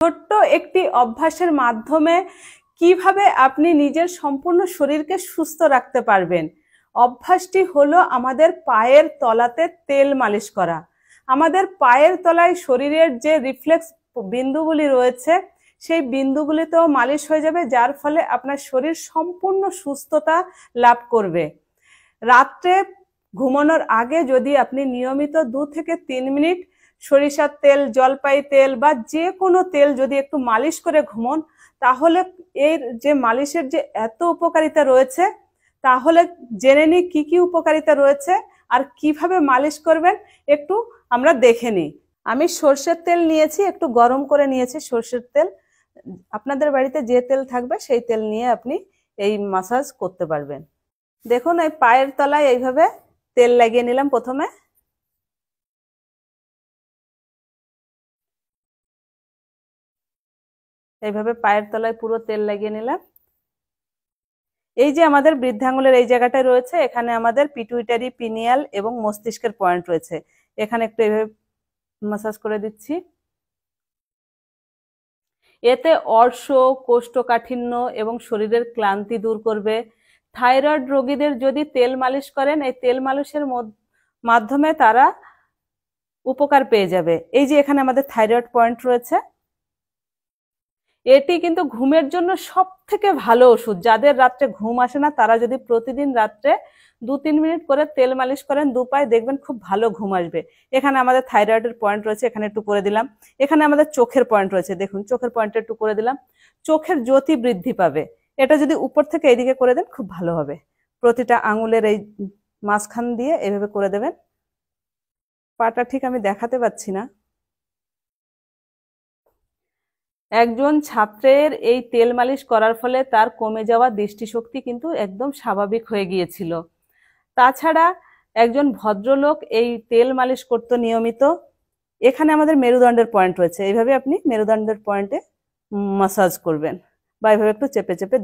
ছোট্ট একটি অভ্যাসের মাধ্যমে কিভাবে আপনি নিজের সম্পূর্ণ শরীরকে সুস্থ রাখতে পারবেন। অভ্যাসটি হলো আমাদের পায়ের তলাতে তেল মালিশ করা। আমাদের পায়ের তলায় শরীরের যে রিফ্লেক্স বিন্দুগুলি রয়েছে সেই বিন্দুগুলিতেও মালিশ হয়ে যাবে, যার ফলে আপনার শরীর সম্পূর্ণ সুস্থতা লাভ করবে। রাত্রে ঘুমানোর আগে যদি আপনি নিয়মিত 2 থেকে 3 মিনিট সরিষার তেল, জলপাই তেল বা যে কোনো তেল যদি একটু মালিশ করে ঘুমন, তাহলে এর যে মালিশের যে এত উপকারিতা রয়েছে, তাহলে জেনে নিই কি কি উপকারিতা রয়েছে আর কিভাবে মালিশ করবেন একটু আমরা দেখে নিই। আমি সর্ষের তেল নিয়েছি, একটু গরম করে নিয়েছি সর্ষের তেল। আপনাদের বাড়িতে যে তেল থাকবে সেই তেল নিয়ে আপনি এই মাসাজ করতে পারবেন। দেখুন, এই পায়ের তলায় এইভাবে তেল লাগিয়ে নিলাম। প্রথমে এইভাবে পায়ের তলায় পুরো তেল লাগিয়ে নিলাম। এই যে আমাদের বৃদ্ধাঙ্গুলের এই জায়গাটায় রয়েছে, এখানে আমাদের পিটুইটারি, পিনিয়াল এবং মস্তিষ্কের পয়েন্ট রয়েছে। এখানে একটু এইভাবে মাসাজ করে দিচ্ছি। এতে অর্শ, কোষ্ঠকাঠিন্য এবং শরীরের ক্লান্তি দূর করবে। থাইরয়েড রোগীদের যদি তেল মালিশ করেন, এই তেল মালিশের মাধ্যমে তারা উপকার পেয়ে যাবে। এই যে এখানে আমাদের থাইরয়েড পয়েন্ট রয়েছে, এটি কিন্তু ঘুমের জন্য সব থেকে ভালো ওষুধ। যাদের রাত্রে ঘুম আসে না, তারা যদি প্রতিদিন রাত্রে 2-3 মিনিট করে তেল মালিশ করেন দুপায়ে, দেখবেন খুব ভালো ঘুম আসবে। এখানে আমাদের থাইরয়েডের পয়েন্ট রয়েছে, এখানে একটু করে দিলাম। এখানে আমাদের চোখের পয়েন্ট রয়েছে, দেখুন চোখের পয়েন্টে একটু করে দিলাম। চোখের জ্যোতি বৃদ্ধি পাবে। এটা যদি উপর থেকে এইদিকে করে দেন খুব ভালো হবে। প্রতিটা আঙুলের এই মাঝখান দিয়ে এভাবে করে দেবেন। পাটা ঠিক আমি দেখাতে পাচ্ছি না। একজন ছাত্রের এই তেল মালিশ করার ফলে তার কমে যাওয়া দৃষ্টিশক্তি কিন্তু একদম স্বাভাবিক হয়ে গিয়েছিল। তাছাড়া একজন ভদ্রলোক এই তেল মালিশ করতো নিয়মিত। এখানে আমাদের মেরুদণ্ডের পয়েন্ট রয়েছে, এইভাবে আপনি মেরুদণ্ডের পয়েন্টে মাসাজ করবেন বা এইভাবে একটু চেপে চেপে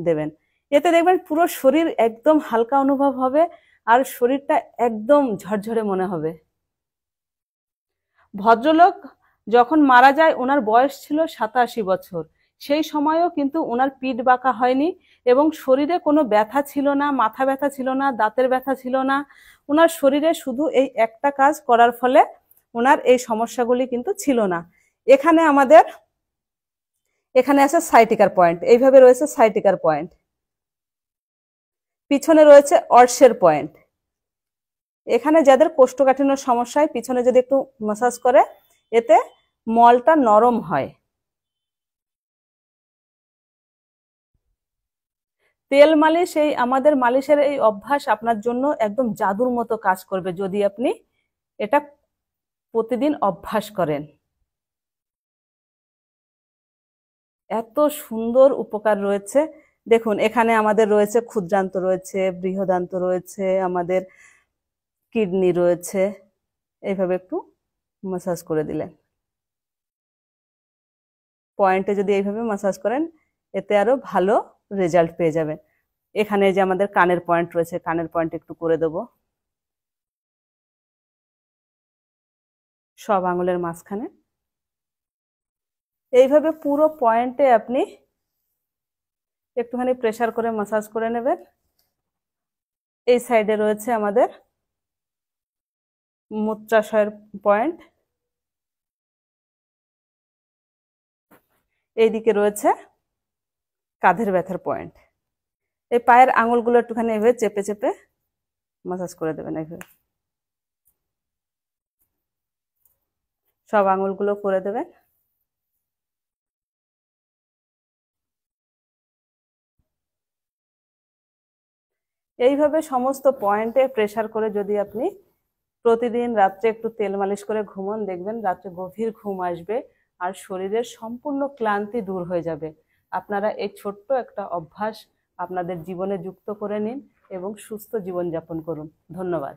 দেবেন। এতে দেখবেন পুরো শরীর একদম হালকা অনুভব হবে আর শরীরটা একদম ঝরঝরে মনে হবে। ভদ্রলোক যখন মারা যায়, ওনার বয়স ছিল 87 বছর। সেই সময়ও কিন্তু ওনার পিঠ বাঁকা হয়নি এবং শরীরে কোনো ব্যথা ছিল না, মাথা ব্যথা ছিল না, দাঁতের ব্যথা ছিল না। ওনার শরীরে শুধু এই একটা কাজ করার ফলে ওনার এই সমস্যাগুলি কিন্তু ছিল না। এখানে আমাদের এখানে আছে সাইটিকার পয়েন্ট, এইভাবে রয়েছে সাইটিকার পয়েন্ট। পিছনে রয়েছে অর্শের পয়েন্ট। এখানে যাদের কোষ্ঠকাঠিন্যর সমস্যায় পিছনে যদি একটু মাসাজ করে, এতে মলটা নরম হয়। তেল মালিশ, এই আমাদের মালিশের এই অভ্যাস আপনার জন্য একদম জাদুর মতো কাজ করবে যদি আপনি এটা প্রতিদিন অভ্যাস করেন। এত সুন্দর উপকার রয়েছে। দেখুন, এখানে আমাদের রয়েছে ক্ষুদ্রান্ত রয়েছে, বৃহদান্ত রয়েছে, আমাদের কিডনি রয়েছে। এইভাবে একটু মাসাজ করে দিলেন। পয়েন্টে যদি এইভাবে মাসাজ করেন, এতে আরো ভালো রেজাল্ট পেয়ে যাবেন। এখানে যে আমাদের কানের পয়েন্ট রয়েছে, কানের পয়েন্ট একটু করে দেব সব আঙুলের মাঝখানে। এইভাবে পুরো পয়েন্টে আপনি একটুখানি প্রেসার করে মাসাজ করে নেবেন। এই সাইডে রয়েছে আমাদের মূত্রাশয়ের পয়েন্ট, এইদিকে রয়েছে কাঁধের ব্যথার পয়েন্ট। এই পায়ের আঙুলগুলো একটুখানি এভাবে চেপে চেপে মাসাজ করে দেবেন। এইভাবে সব আঙুলগুলো করে দেবেন। এইভাবে সমস্ত পয়েন্টে প্রেসার করে যদি আপনি প্রতিদিন রাত্রে একটু তেল মালিশ করে ঘুমন, দেখবেন রাত্রে গভীর ঘুম আসবে আর শরীরের সম্পূর্ণ ক্লান্তি দূর হয়ে যাবে। আপনারা এই ছোট্ট একটা অভ্যাস আপনাদের জীবনে যুক্ত করে নিন এবং সুস্থ জীবনযাপন করুন। ধন্যবাদ।